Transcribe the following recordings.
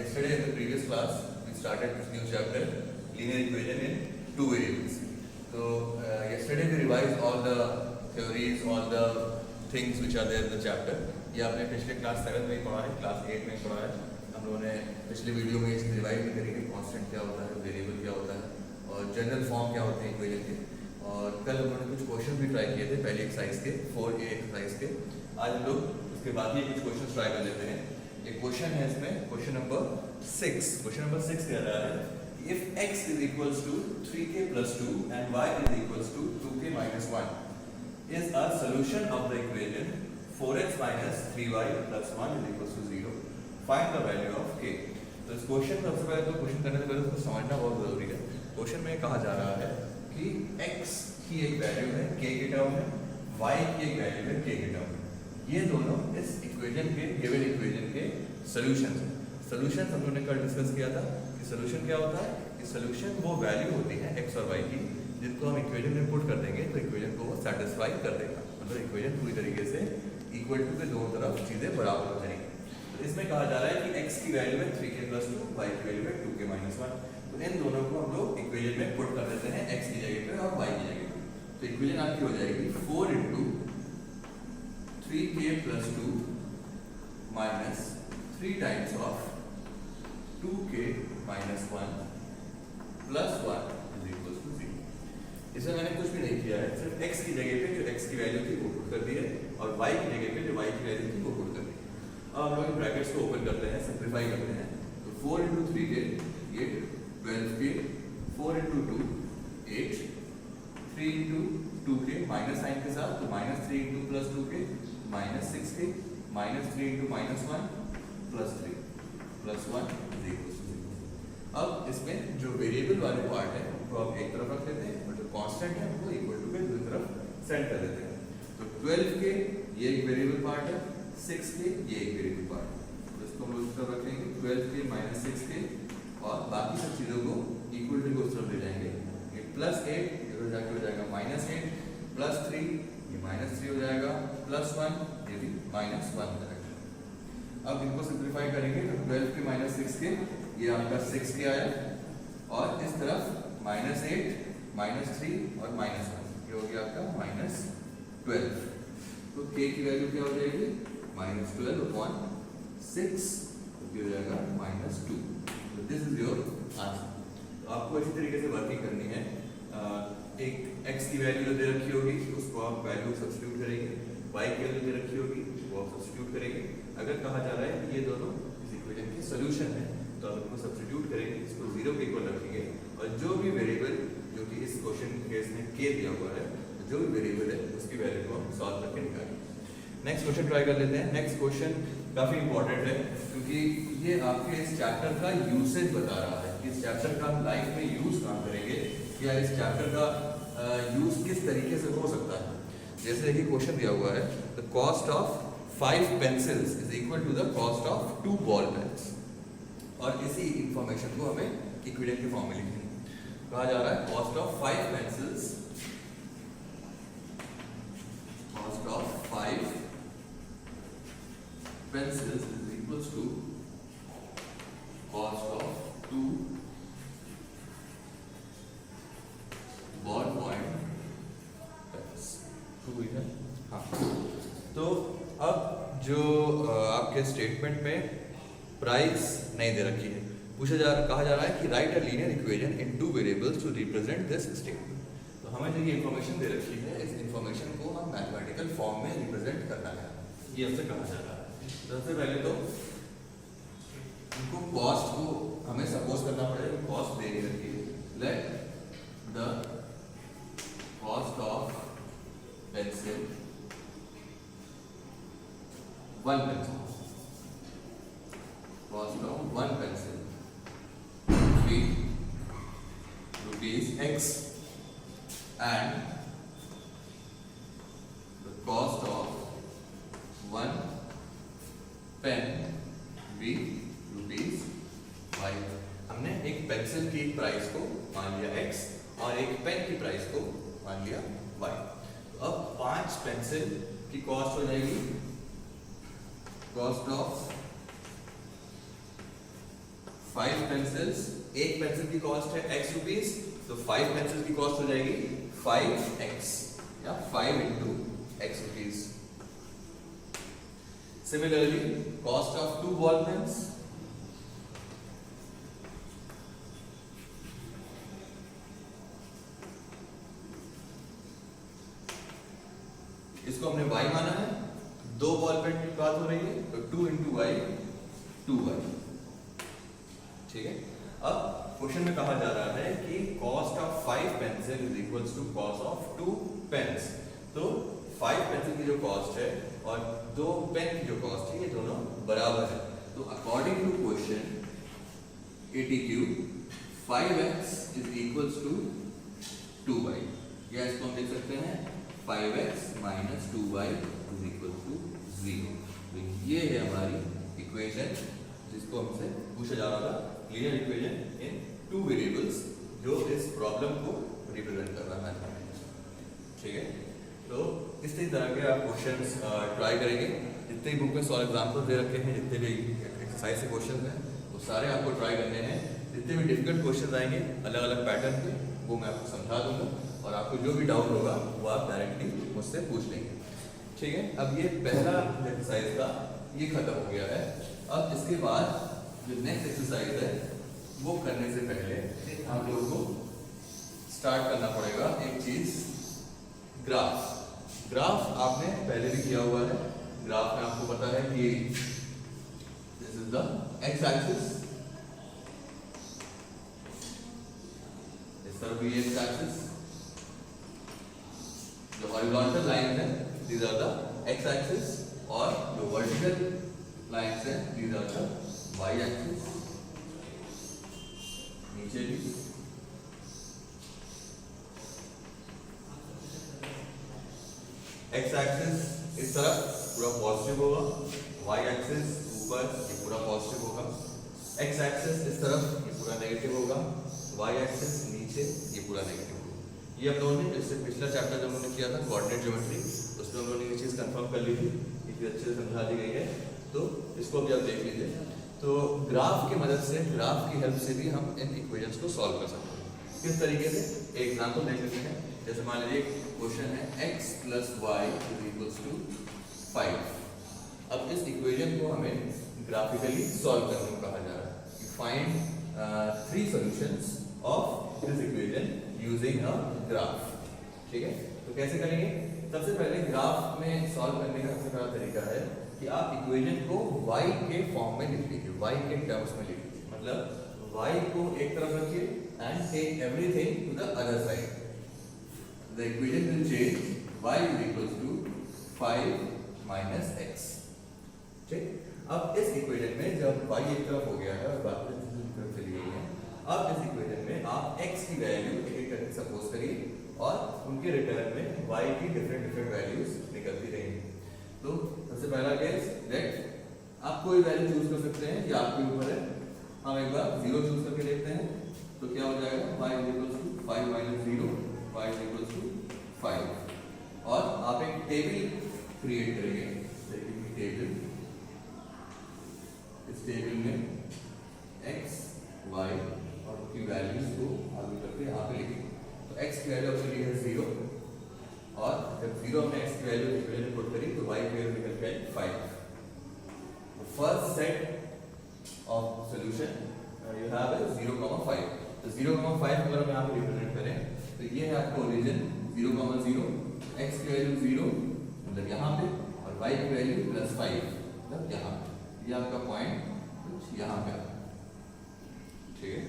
Yesterday in the previous class, we started this new chapter, linear equation in two variables. So yesterday we revised all the theories, all the things which are there in the chapter. ये आपने पिछले class 7 में पढ़ा है, class 8 में पढ़ा है. हम लोगों ने पिछले वीडियो में इसकी रिवाइज भी करी कि कांस्टेंट क्या होता है, वेरिएबल क्या होता है और जनरल फॉर्म क्या होते हैं इक्वेशन के. और कल हम लोगों ने कुछ क्वेश्चन भी ट्राई किए थे पहले एक्सरसाइज के 4A एक्सरसाइज के. आज हम लोग उसके बाद ही कुछ क्वेश्चन ट्राई कर लेते हैं. एक क्वेश्चन है इसमें, क्वेश्चन नंबर 6. क्वेश्चन नंबर 6 कह रहा है if x is equals to 3k plus 2 and y is equals to 2k minus 1 is a solution of the equation 4x minus 3y plus 1 is equals to 0. Find the value of k. तो इस question में सबसे पहले तो question करने से पहले उसको समझना बहुत जरूरी है. क्वेश्चन में कहा जा रहा है कि x की एक वैल्यू है k के टर्म में, y की एक वैल्यू है k के टर्म में. ये दोनों इस इक्वेशन के गिवन इक्वेशन के सॉल्यूशंस हैं. सॉल्यूशन हम लोगों ने कल डिस्कस किया था कि सॉल्यूशन क्या होता है. कि सॉल्यूशन वो वैल्यू होती है x और y की जिनको हम इक्वेशन में पुट कर देंगे तो इक्वेशन को वो सेटिस्फाई कर देगा. मतलब इक्वेशन पूरी तरीके से इक्वल टू के दोनों तरफ चीजें बराबर हो जाएंगी. तो इसमें कहा जा रहा है कि x की वैल्यू है 3k plus 2, y की वैल्यू है 2k minus 1. तो इन दोनों को हम लोग इक्वेशन में पुट कर देते हैं x की जगह पे और y की जगह पे. तो इक्वेशन आपकी हो जाएगी 4 into 3k plus 2 minus 3 times of 2k minus 1 plus 1 is equals to 0. इसमें मैंने कुछ भी नहीं किया है, सिर्फ x की जगह पे जो x की वैल्यू थी वो पुट कर दी है और y की जगह पे जो y की वैल्यू थी वो पुट कर दी है. अब हम लोग ब्रैकेट्स को ओपन करते हैं, सिंपलीफाई करते हैं. तो 4 into 3k ये 12k, 4 into 2 8, 3 into 2k minus sign के साथ तो minus 3 into plus 2k minus 6k minus 3 into minus 1 plus 3 plus 1 is equals to 0. अब इसमें जो वेरिएबल वाले पार्ट है उनको आप एक तरफ रख लेते हैं और जो कांस्टेंट है उनको इक्वल टू के दूसरी तरफ सेट कर देते हैं. तो 12k ये एक वेरिएबल पार्ट है, 6k ये एक वेरिएबल पार्ट है. तो इसको हम लोग इस तरफ रखेंगे 12k माइनस 6k और बाकी सब चीज़ों को इक्वल टू को उस तरफ ले जाएंगे. ये प्लस 8 इधर जाके हो जाएगा माइनस 8 प्लस 3 ये माइनस 3 हो जाएगा प्लस 1 ये भी माइनस 1 हो जाएगा. अब इनको सिंप्लीफाई करेंगे तो 12k माइनस 6k ये आपका 6k आया और इस तरफ माइनस 8 माइनस 3 और माइनस 1 ये हो गया आपका माइनस 12. तो k की वैल्यू क्या हो जाएगी माइनस 12 अपॉन 6 ये हो जाएगा माइनस 2. तो दिस इज योर आंसर. तो आपको इसी तरीके से वर्किंग करनी है. एक x की वैल्यू दे रखी होगी उसको आप वैल्यू सब्स्टिट्यूट करेंगे, y की वैल्यू दे रखी होगी वो आप सब्स्टिट्यूट करेंगे. अगर कहा जा रहा है कि ये दोनों इस इक्वेशन के सॉल्यूशन है तो आप इनको सब्स्टिट्यूट करेंगे, इसको 0 के इक्वल रखेंगे और जो भी वेरिएबल जो कि इस क्वेश्चन केस में k दिया हुआ है जो भी वेरिएबल है उसकी वैल्यू को हम सॉल्व करके निकालेंगे. नेक्स्ट क्वेश्चन ट्राई कर लेते हैं. नेक्स्ट क्वेश्चन काफी इंपॉर्टेंट है क्योंकि ये आपके इस चैप्टर का यूसेज बता रहा है कि इस चैप्टर का हम लाइफ में यूज कहाँ करेंगे या इस चैप्टर का यूज किस तरीके से हो सकता है. जैसे देखिए क्वेश्चन दिया हुआ है the cost of 5 pencils is equal to the cost of 2 ball pens और इसी इंफॉर्मेशन को हमें इक्विवेलेंट के फॉर्म में लिखनी है. कहा जा रहा है cost of 5 pencils, cost of 5 pencils is equals to cost of 2 ballpoint pens. 2 है हाँ. तो अब जो आपके स्टेटमेंट में प्राइस नहीं दे रखी है, कहा जा रहा है कि write a linear equation in 2 variables to represent this statement. तो हमें जो ये इंफॉर्मेशन दे रखी है इस इंफॉर्मेशन को हम मैथमेटिकल फॉर्म में रिप्रेजेंट करना है, ये हमसे कहा जा रहा है. सबसे पहले तो इनको कॉस्ट को हमें सपोज करना पड़ेगा. कॉस्ट दे रखी है. Let the cost of pencil 1 pencil, cost of 1 pencil 3 rupees x and the cost of 1 pen भी रुपीज 5. हमने एक पेंसिल की प्राइस को मान लिया x और एक पेन की प्राइस को मान लिया y. तो अब 5 पेंसिल की कॉस्ट हो जाएगी कॉस्ट ऑफ 5 पेंसिल्स, एक पेंसिल की कॉस्ट है x रुपीस, तो 5 पेंसिल की कॉस्ट हो जाएगी 5x या 5 into x rupees. Similarly cost of 2 ball pens, इसको हमने y माना है, 2 बॉल पेन की बात हो रही है, तो 2 into y 2y। ठीक है, अब क्वेश्चन में कहा जा रहा है कि cost of 5 pencil is equals to cost of 2 pens. तो 5 पेंसिल की जो कॉस्ट है और 2 पेन की जो कॉस्ट है ये दोनों बराबर है। तो according to question ATQ 5x is equals to 2y, या इसको हम देख सकते हैं 5x minus 2y is equal to 0। तो ये है हमारी इक्वेशन जिसको हमसे पूछा जा रहा था, लीनियर इक्वेशन इन 2 वेरिएबल्स, जो इस प्रॉब्लम को रिप्रेजेंट कर रहा है। ठीक है, तो इस तरह के आप क्वेश्चंस ट्राई करेंगे। जितने भी बुक में सॉल्व एग्जाम्पल दे रखे हैं, जितने भी एक्सरसाइज के क्वेश्चन हैं, वो सारे आपको ट्राई करने हैं। जितने भी डिफिकल्ट क्वेश्चन आएंगे अलग अलग पैटर्न के, वो मैं आपको समझा दूंगा, और आपको जो भी डाउट होगा वो आप डायरेक्टली मुझसे पूछ लेंगे। ठीक है, अब ये पहला एक्सरसाइज का ये खत्म हो गया है। अब इसके बाद जो नेक्स्ट एक्सरसाइज है वो करने से पहले हम लोगों को स्टार्ट करना पड़ेगा एक चीज, ग्राफ। ग्राफ आपने पहले भी किया हुआ है। ग्राफ में आपको पता है कि this is the X axis, इस तरफ भी एक्स एक्सिस, जो हॉरिजॉन्टल लाइन है these are the X axis, और जो वर्टिकल लाइन्स है these are the Y axis. नीचे भी एक्स एक्सिस इस तरफ पूरा पॉजिटिव होगा, वाई एक्सिस ऊपर ये पूरा पॉजिटिव होगा, एक्स एक्सिस इस तरफ ये पूरा नेगेटिव होगा, वाई एक्सिस नीचे ये पूरा नेगेटिव होगा। ये हम लोगों ने इससे पिछला चैप्टर जब हमने किया था कोऑर्डिनेट ज्योमेट्री, उसमें हम लोगों ने ये चीज़ कंफर्म कर ली थी, इतनी अच्छे से समझा दी गई है। तो इसको भी आप देख लीजिए। तो ग्राफ की मदद से, ग्राफ की हेल्प से भी हम इन इक्वेशंस को सॉल्व कर सकते हैं। किस तरीके से, एक एग्जांपल देख लेते हैं। जैसे मान लीजिए क्वेश्चन है x + y = 5। अब इस इक्वेशन को हमें ग्राफिकली सॉल्व करने को कहा जा रहा है कि find 3 solutions of this equation using a graph. ठीक है, तो कैसे करेंगे? सबसे पहले ग्राफ में सॉल्व करने का सबसे पहला तरीका है कि आप इक्वेशन को y के फॉर्म में लिख लीजिए, y के टर्म्स में लिख लीजिए। मतलब y को एक तरफ रखिए and take everything to the other side. The equation will change, y = 5 - x। ठीक, अब इस इक्वेशन में जब y एक तरफ हो गया है और बाकी दूसरी तरफ चली गई है, अब इस इक्वेशन में आप x की वैल्यू एक करके सपोज करिए और उनके रिटर्न में y की डिफरेंट वैल्यूज निकलती रहेंगी। तो सबसे पहला केस, लेट आप कोई वैल्यू चूज कर सकते हैं, ये आपके ऊपर है। हम एक बार 0 चूज करके देखते हैं, तो क्या हो जाएगा? y = 5 - 0, y = 5। और आप एक टेबल क्रिएट करेंगे, टेबल। इस टेबल में x, y और उनकी वैल्यूज को आगे करके यहाँ पे लिखेंगे। तो x की वैल्यू आपने ली है 0, और जब 0 हमने x की वैल्यू इक्वेशन में पुट करी तो y की वैल्यू निकल के आई 5। First set of solution you have है 0,5। तो 0,5 अगर हम यहाँ पे रिप्रेजेंट करें तो ये है आपका ओरिजिन 0,0, x की वैल्यू 0 मतलब यहाँ पे, और y की वैल्यू +5 मतलब यहाँ पे। ये आपका पॉइंट कुछ यहाँ पे आता है। ठीक है,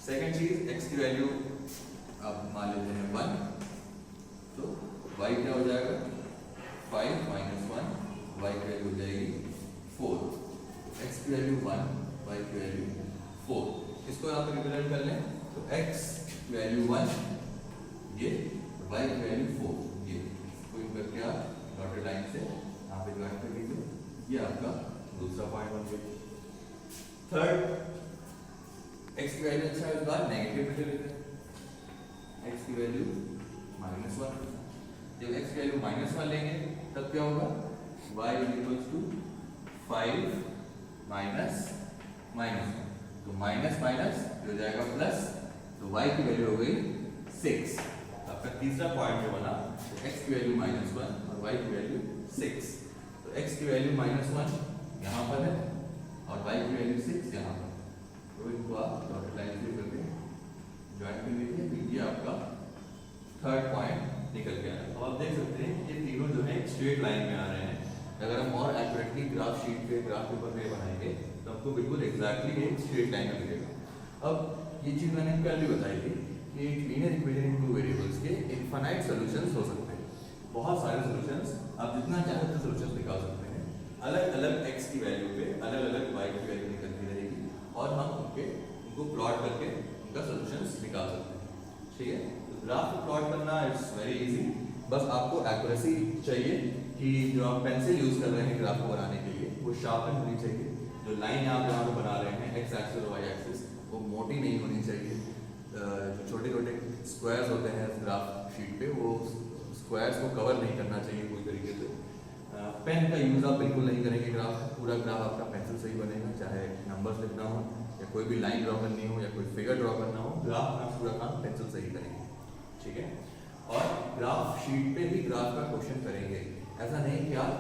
सेकंड चीज, x की वैल्यू आप मान लेते हैं 1, तो y क्या हो जाएगा? 5 - 1, y की वैल्यू हो जाएगी 4। x की वैल्यू 1, y की वैल्यू 4। इसको यहाँ पे रिप्रेजेंट कर लें तो x की वैल्यू 1 ये, y की वैल्यू 4 ये। इसको इन करके आप डॉटेड लाइन से यहाँ पे ज्वाइन कर लीजिए। ये आपका दूसरा पॉइंट बन गया। थर्ड, x की वैल्यू अच्छा इस बार नेगेटिव में लेते हैं, x की वैल्यू -1। जब x की वैल्यू -1 लेंगे तब क्या होगा? y = 5 - -1। तो माइनस माइनस हो जाएगा प्लस, तो y की वैल्यू हो गई 6। आपका तीसरा पॉइंट जो बना, तो x की वैल्यू -1 और y की वैल्यू 6। तो x की वैल्यू -1 यहाँ पर है और y की वैल्यू 6 यहाँ पर। तो इनको आप डॉटेड लाइन से करके ज्वाइन कर लीजिए, तो ये आपका थर्ड पॉइंट निकल के आया। तो आप देख सकते हैं ये तीनों जो है एक स्ट्रेट लाइन में आ रहे हैं। अगर हम और एक्यूरेटली ग्राफ शीट पे ग्राफ पेपर पे बनाएंगे तो हमको बिल्कुल एग्जैक्टली एक स्ट्रेट लाइन में मिलेगा। अब ये चीज़ मैंने पहले बताई थी कि एक लीनियर इक्वेशन इन टू वेरिएबल्स के इनफाइनाइट सॉल्यूशंस हो सकते हैं। बहुत सारे सॉल्यूशंस, आप जितना चाहे उतने सॉल्यूशंस निकाल सकते हैं। अलग अलग x की वैल्यू पे अलग अलग y की वैल्यू निकलती रहेगी और हम उनको प्लॉट करके उनका सॉल्यूशंस निकाल सकते हैं। ठीक है, तो ग्राफ को प्लॉट करना इट्स वेरी इजी। बस आपको एक्यूरेसी चाहिए कि जो आप पेंसिल यूज कर रहे हैं ग्राफ को बनाने के लिए वो शार्पन होनी चाहिए। जो लाइन आप यहाँ पे बना रहे हैं x एक्सिस और y एक्सिस, वो मोटी नहीं होनी चाहिए। जो छोटे छोटे स्क्वायर्स होते हैं ग्राफ शीट पे, वो स्क्वायर्स को कवर नहीं करना चाहिए कोई तरीके से। पेन का यूज़ आप बिल्कुल नहीं करेंगे ग्राफ, पूरा ग्राफ आपका पेंसिल से ही बनेगा। चाहे नंबर्स लिखना हो या कोई भी लाइन ड्रॉ करनी हो या कोई फिगर ड्रॉ करना हो, ग्राफ में आप पूरा काम पेंसिल से ही करेंगे। ठीक है, और ग्राफ शीट पे भी ग्राफ का क्वेश्चन करेंगे। ऐसा नहीं कि आप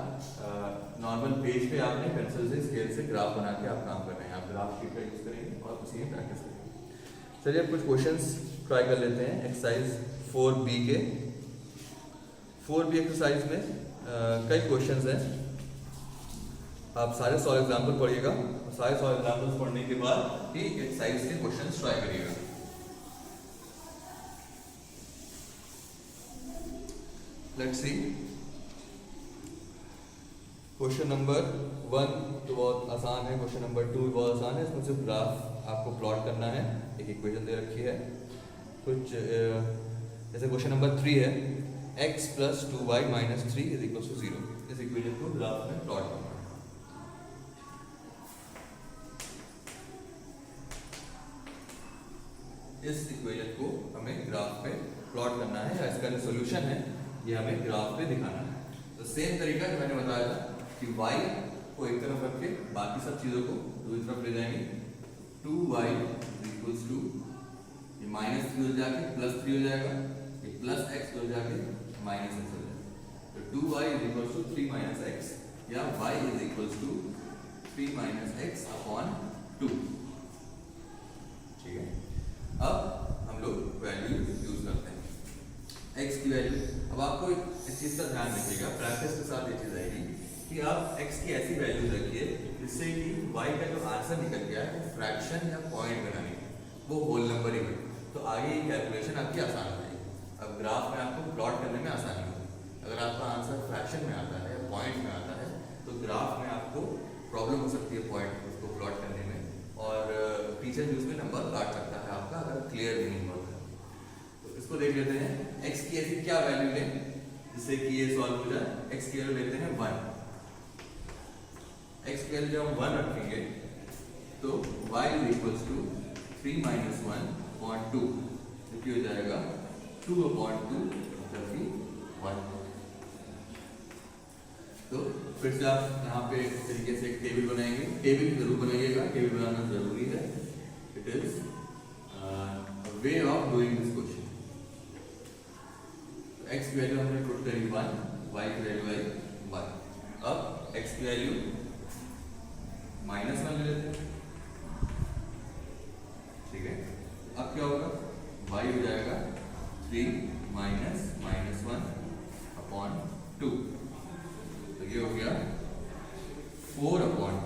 नॉर्मल पेज पे आपने पेंसिल से स्केल से ग्राफ बना के आप काम कर रहे हैं। आप ग्राफ शीट का यूज़ करेंगे और उसी में प्रैक्टिस करेंगे। चलिए अब कुछ क्वेश्चंस ट्राई कर लेते हैं। एक्सरसाइज 4B के 4B एक्सरसाइज में कई क्वेश्चंस हैं। आप सारे 100 एग्जाम्पल पढ़िएगा, सारे 100 एग्जाम्पल्स पढ़ने के बाद ही एक्सरसाइज के क्वेश्चंस ट्राई करिएगा। लेट्स सी, क्वेश्चन नंबर 1 तो बहुत आसान है, क्वेश्चन नंबर 2 बहुत आसान है। इसमें सिर्फ ग्राफ आपको प्लॉट करना है, एक इक्वेशन दे रखी है कुछ जैसे क्वेश्चन नंबर 3 है, x + 2y - 3 = 0। इस इक्वेशन को ग्राफ में प्लॉट करना है। इस इक्वेशन को हमें ग्राफ पे प्लॉट करना है या इसका जो सोल्यूशन है ये हमें ग्राफ पे दिखाना है। तो सेम तरीका जो मैंने बताया था कि y को एक तरफ रख के बाकी सब चीज़ों को दूसरी तरफ ले जाएंगे। 2y = ये -3 हो जाके +3 हो जाएगा, ये +x हो जाके -x हो जाएगा। तो 2y = 3 - x या y = 3 - x/2। ठीक है, अब हम लोग वैल्यू यूज करते हैं। x की वैल्यू, अब आपको इस चीज़ का ध्यान रखिएगा, प्रैक्टिस के साथ ये चीज़ आएगी कि आप x की ऐसी वैल्यू रखिए जिससे कि y का जो आंसर निकल गया है वो फ्रैक्शन या पॉइंट बनाने की, वो होल नंबर ही बने। तो आगे ये कैलकुलेशन आपकी आसान हो जाएगी। अब ग्राफ में आपको प्लॉट करने में आसानी होगी। अगर आपका आंसर फ्रैक्शन में आता है या पॉइंट में आता है तो ग्राफ में आपको प्रॉब्लम हो सकती है पॉइंट उसको प्लॉट करने में, और टीचर भी उसमें नंबर काट सकता है आपका अगर क्लियर नहीं होता। तो इसको देख लेते हैं, x की ऐसी क्या वैल्यू लें जिससे कि ये सॉल्व हो जाए। x की वैल्यू लेते हैं 1। x की वैल्यू जब हम 1 रखेंगे तो y = 3 - 1/2, जो कि हो जाएगा 2/2 मतलब कि 1। तो फिर से आप यहाँ पे इस तरीके से एक टेबल बनाएंगे। टेबल जरूर बनाइएगा, टेबल बनाना जरूरी है। It is way of doing this question. x की वैल्यू हमने पुट करी 1, y की वैल्यू आई 1। अब x की वैल्यू -1 ले लेते हैं। ठीक है, अब क्या होगा, y हो जाएगा 3 - -1/2। तो ये हो गया 4/2।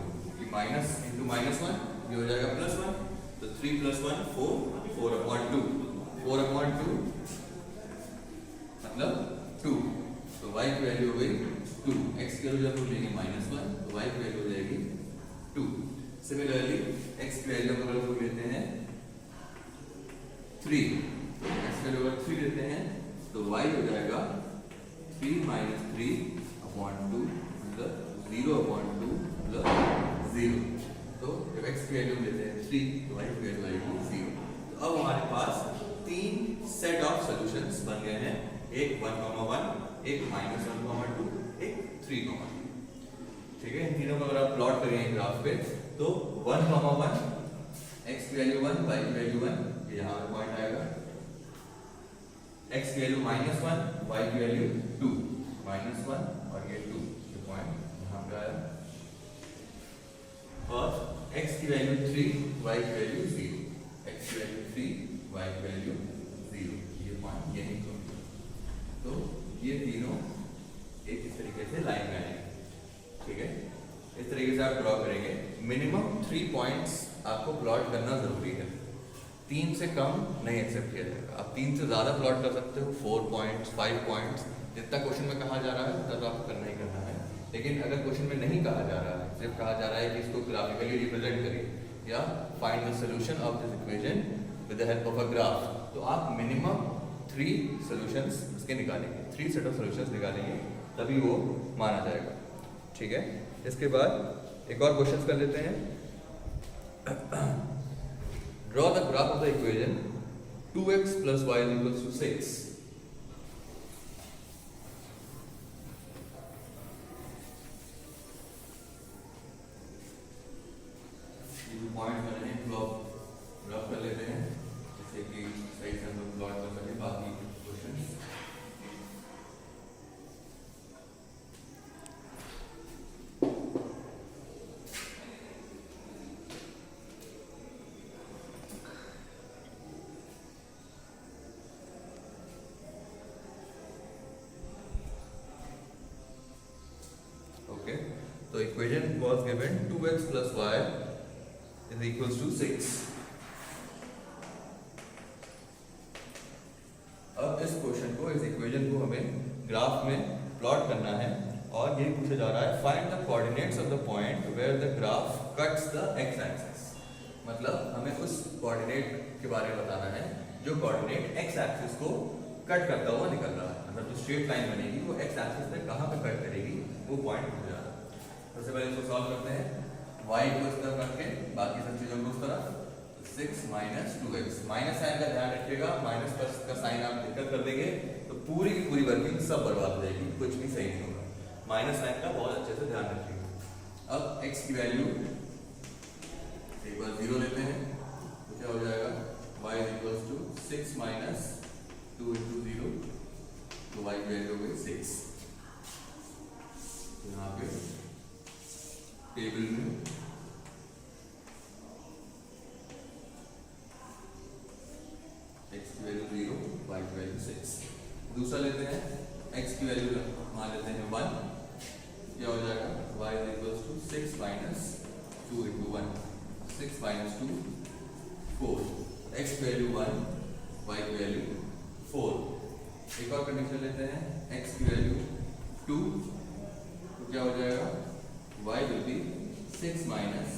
ये माइनस इंटू -1 ये हो जाएगा +1। तो 3 + 1 4, 4/2। 4/2 मतलब 2। तो y की वैल्यू हो गई 2। x की वैल्यू जब हम लेंगे -1 तो y की वैल्यू हो जाएगी 2। सिमिलरली x की वैल्यू अगर हम लेते हैं 3, x की वैल्यू अगर 3 लेते हैं तो y हो जाएगा 3 - 3/2 मतलब 0/2 मतलब 0। तो जब x की वैल्यू लेते हैं 3 तो y की वैल्यू आएगी 0। तो अब हमारे पास 3 सेट ऑफ सॉल्यूशंस बन गए हैं, एक 1,1, एक -1,2, एक 3,2। ठीक है, इन तीनों को अगर आप प्लॉट करेंगे ग्राफ पे तो 1,1 x की वैल्यू 1, y की वैल्यू 1, ये यहाँ पे पॉइंट आएगा। x की वैल्यू -1, y की वैल्यू 2, -1 और ये 2, ये पॉइंट यहाँ पे आया। और x की वैल्यू 3, y की वैल्यू 0, x की वैल्यू 3, y की वैल्यू 0, ये पॉइंट यही होगा। तो ये तीनों एक इस तरीके से लाइन में आएंगे, ठीक है। इस तरीके से आप ड्रॉ करेंगे। मिनिमम 3 पॉइंट्स आपको प्लॉट करना जरूरी है, 3 से कम नहीं एक्सेप्ट किया जाएगा। आप 3 से ज़्यादा प्लॉट कर सकते हो, 4 पॉइंट्स, 5 पॉइंट्स, जितना क्वेश्चन में कहा जा रहा है उतना तो आपको करना ही करना है। लेकिन अगर क्वेश्चन में नहीं कहा जा रहा है, सिर्फ कहा जा रहा है कि इसको ग्राफिकली रिप्रेजेंट करिए या find the solution of this equation with the help of a graph, तो आप मिनिमम 3 सॉल्यूशंस इसके निकालेंगे, 3 सेट ऑफ सॉल्यूशंस निकालेंगे, तभी वो माना जाएगा, ठीक है। इसके बाद एक और क्वेश्चन कर लेते हैं। Draw the graph of the equation 2x plus y is equals to 6. Point बने हैं, ग्राफ कर लेते हैं जैसे कि सही से हम लोग प्लॉट कर सके बाकी क्वेश्चंस। ओके, तो equation was given 2x plus y is equals to 6. अब इस क्वेश्चन को, इस इक्वेशन को हमें ग्राफ में प्लॉट करना है और ये पूछा जा रहा है find the coordinates of the point where the graph cuts the X axis. मतलब हमें उस कोऑर्डिनेट के बारे में बताना है जो कोऑर्डिनेट एक्स एक्सिस को कट करता हुआ निकल रहा है। मतलब जो स्ट्रेट लाइन बनेगी वो एक्स एक्सिस पे कहाँ पे कट करेगी, वो पॉइंट पूछा जा रहा है। सबसे पहले इसको सॉल्व करते हैं। y को इस तरफ रख के बाकी सब चीजों को उस तरफ, 6 minus 2x, माइनस साइन का ध्यान रखिएगा, माइनस प्लस का साइन आप दिक्कत कर देंगे तो पूरी की पूरी वर्किंग सब बर्बाद हो जाएगी, कुछ भी सही नहीं होगा। माइनस साइन का बहुत अच्छे से ध्यान रखिएगा। अब x की वैल्यू एक बार 0 लेते हैं तो क्या हो जाएगा, y is equals to 6 minus 2 into 0, तो y की वैल्यू हो गई 6। यहाँ पे टेबल में x की वैल्यू 0, y की वैल्यू 6। दूसरा लेते हैं, x की वैल्यू मान लेते हैं 1, क्या हो जाएगा, y is equals to 6 minus 2 into 1, 6 minus 2 4, x की वैल्यू 1, y की वैल्यू 4। एक और कंडीशन लेते हैं, x की वैल्यू 2, तो क्या हो जाएगा, y will be 6 minus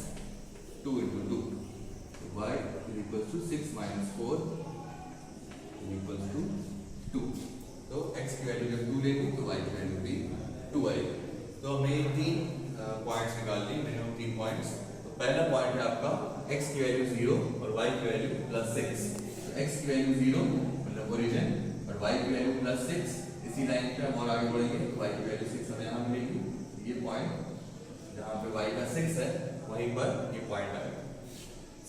2 into 2, so y is equals to 6 minus 4 is equals to 2। तो x की वैल्यू जब 2 लेंगे तो y की वैल्यू भी 2 आएगी। तो हमने ये 3 पॉइंट्स निकाल ली, मिनिमम 3 पॉइंट्स। तो पहला पॉइंट है आपका x की वैल्यू 0 और y की वैल्यू +6। तो x की वैल्यू 0 मतलब ओरिजिन और y की वैल्यू +6, इसी लाइन पे हम और आगे बढ़ेंगे तो y की वैल्यू 6 हमें यहाँ मिलेगी। ये पॉइंट जहाँ पे y का 6 है वहीं पर ये पॉइंट आएगा।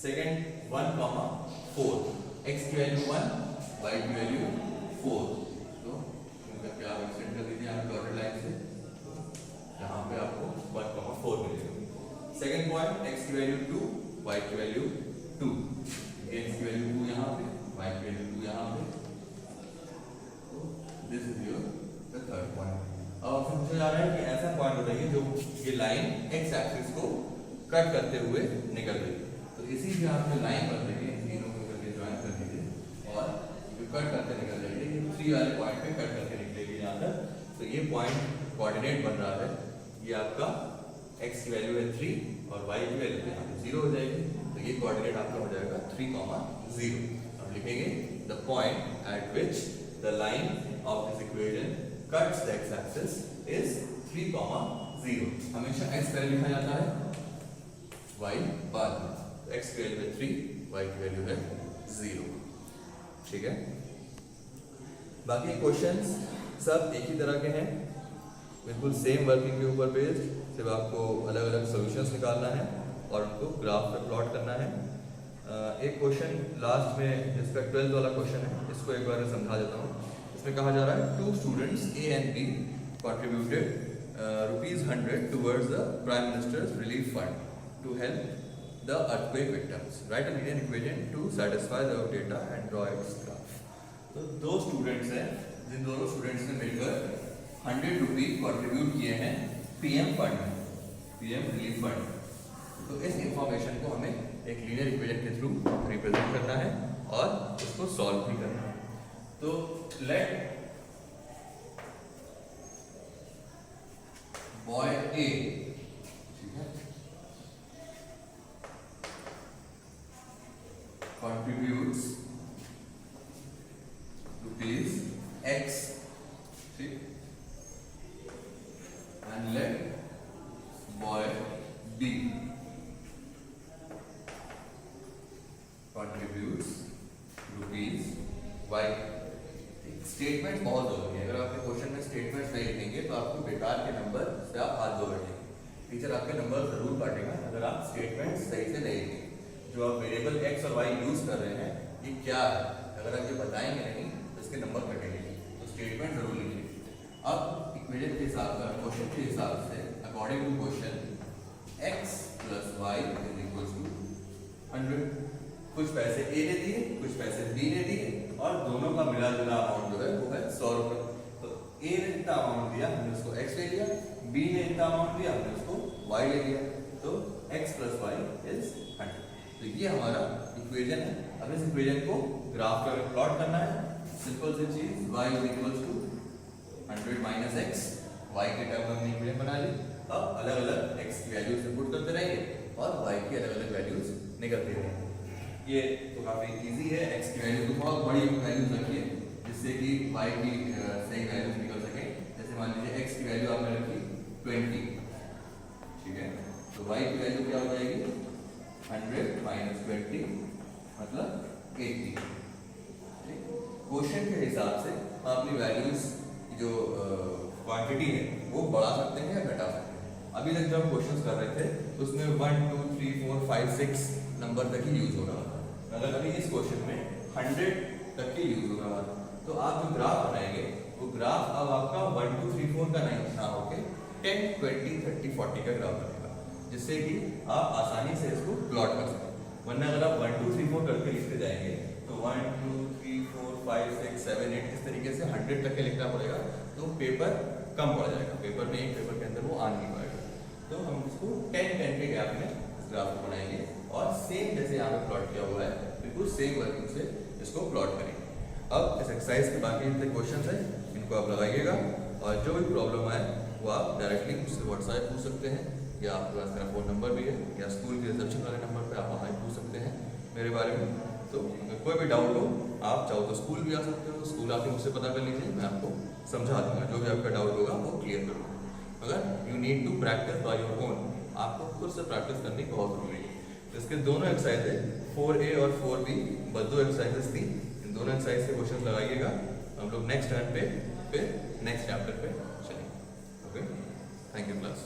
सेकेंड 1, 4, x की वैल्यू 1, y की वैल्यू 4, तो इनका क्या एक्सटेंड कर दीजिए आप डॉटेड लाइन से, जहाँ पे आपको 1, 4 मिलेगा। सेकेंड पॉइंट x की वैल्यू 2, y की वैल्यू 2, x की वैल्यू 2 यहाँ पे, y की वैल्यू 2 यहाँ पे, तो this is your the third point. अब आपसे पूछा जा रहा है कि ऐसा पॉइंट बताइए जो ये लाइन x एक्सिस को कट करते हुए निकल रही है। तो इसी से आप जो लाइन बन रही है, तीनों को करके ज्वाइन कर दीजिए और जो कट करते निकल रही है, ये 3 वाले पॉइंट पे कट करके निकलेगी यहाँ तक। तो ये पॉइंट कोऑर्डिनेट बन रहा है, ये आपका x की वैल्यू है 3 और y की वैल्यू यहाँ पे 0 हो जाएगी। तो ये कोऑर्डिनेट आपका हो जाएगा 3, 0। अब लिखेंगे the point eight which the line of this equation cuts the x-axis is 3, 0। हमेशा x पहले लिखा जाता है, y बाद में। तो x की वैल्यू है 3, y की वैल्यू है 0, ठीक है। बाकी क्वेश्चंस सब एक ही तरह के हैं, बिल्कुल सेम वर्किंग के ऊपर बेस्ड, सिर्फ आपको अलग अलग सॉल्यूशंस निकालना है और उनको ग्राफ पे प्लॉट करना है। एक क्वेश्चन लास्ट में जिसका 12th वाला क्वेश्चन है, इसको एक बार समझा देता हूँ। इसमें कहा जा रहा है 2 students A and B contributed ₹100 towards the Prime Minister's Relief Fund to help the earthquake victims. Write a linear equation to satisfy the data and draw its graph. तो दो स्टूडेंट्स हैं, जिन दोनों स्टूडेंट्स ने मिलकर 100 रुपये कंट्रीब्यूट किए हैं PM fund में, PM रिलीफ फंड। तो इस इंफॉर्मेशन को हमें एक लीनियर इक्वेशन के थ्रू रिप्रेजेंट करना है और उसको सॉल्व भी करना है। तो लेट बॉय A, ठीक है, contributes ₹X, ठीक, and let boy B contributes ₹Y। Statement बहुत जरूरी है। अगर आपके क्वेश्चन में स्टेटमेंट नहीं लिखेंगे तो आपको बेकार के नंबर से आप हाथ धो बैठेंगे। टीचर आपके नंबर जरूर काटेगा अगर आप स्टेटमेंट सही से नहीं लिखेंगे। जो आप वेरिएबल x और y यूज कर रहे हैं ये क्या है, अगर आप ये बताएंगे नहीं तो इसके नंबर कटेंगे। तो स्टेटमेंट जरूर लिखिए। अब इक्वेशन के हिसाब से, क्वेश्चन के हिसाब से, according to question x + y = 100। कुछ पैसे A ने दिए, कुछ पैसे B ने दिए और दोनों का मिला जुला अमाउंट जो है वो है 100 रुपए। तो A ने इतना अमाउंट दिया, हमने उसको x ले लिया, B ने इतना अमाउंट दिया, हमने उसको y ले लिया। तो x + y = 100। तो ये हमारा इक्वेशन है। अब इस इक्वेशन को ग्राफ पर प्लॉट करना है। सिंपल सी चीज, y = 100 - x, y के टर्म में हमने इक्वेशन बना ली। अब अलग अलग x की वैल्यूज इनपुट करते रहेंगे और y की अलग अलग वैल्यूज निकलती रहेंगी। ये तो काफी इजी है। x की वैल्यू को बहुत बड़ी वैल्यूज रखिए जिससे कि y की सही वैल्यूज निकल सके। जैसे मान लीजिए x की वैल्यू आपने रखी 20, ठीक है, तो y की वैल्यू क्या हो जाएगी 100 - 20 मतलब 80। क्वेश्चन के हिसाब से हम अपनी वैल्यूज जो क्वांटिटी है वो बढ़ा सकते हैं या घटा सकते हैं। अभी तक जब क्वेश्चंस कर रहे थे तो उसमें 1 2 3 4 5 6 नंबर तक ही यूज हो रहा था, मगर अभी इस क्वेश्चन में 100 तक ही यूज हो रहा है। तो आप जो ग्राफ बनाएंगे वो ग्राफ अब आपका 1 2 3 4 का नहीं ना होके 10 20 30 40 का ग्राफ बनेगा, जिससे कि आप आसानी से इसको प्लॉट कर सकें। वरना अगर आप 1 2 3 4 करके लिखते जाएंगे तो 1 2 3 4 5 6 7 8 इस तरीके से 100 तक के लिखना पड़ेगा, तो पेपर कम पड़ जाएगा। पेपर में एक पेपर के अंदर वो आ नहीं पाएगा। तो हम इसको 10 10 के गैप में इस ग्राफ को बनाएंगे और सेम जैसे यहाँ पे प्लॉट किया हुआ है बिल्कुल सेम वर्किंग से इसको प्लॉट करेंगे। अब इस एक्सरसाइज के बाकी जितने क्वेश्चन हैं इनको आप लगाइएगा और जो भी प्रॉब्लम आए वो आप डायरेक्टली मुझसे व्हाट्सएप पूछ सकते हैं, या आपके पास मेरा फ़ोन नंबर भी है, या स्कूल के रिसेप्शन वाले नंबर पर आप वहाँ ही पूछ सकते हैं मेरे बारे में। तो अगर कोई भी डाउट हो आप चाहो तो स्कूल भी आ सकते हो, स्कूल आके मुझसे पता कर लीजिए, मैं आपको समझा दूंगा। जो भी आपका डाउट होगा वो क्लियर करूँगा। मगर you need to practice by your own, आपको खुद से प्रैक्टिस करनी बहुत जरूरी है। इसके दोनों एक्सरसाइज 4A और 4B दो एक्सरसाइजेस थी। इन दोनों एक्सरसाइज के क्वेश्चन लगाइएगा। हम लोग नेक्स्ट टर्न पे फिर नेक्स्ट चैप्टर पे चलेंगे। Okay, thank you class.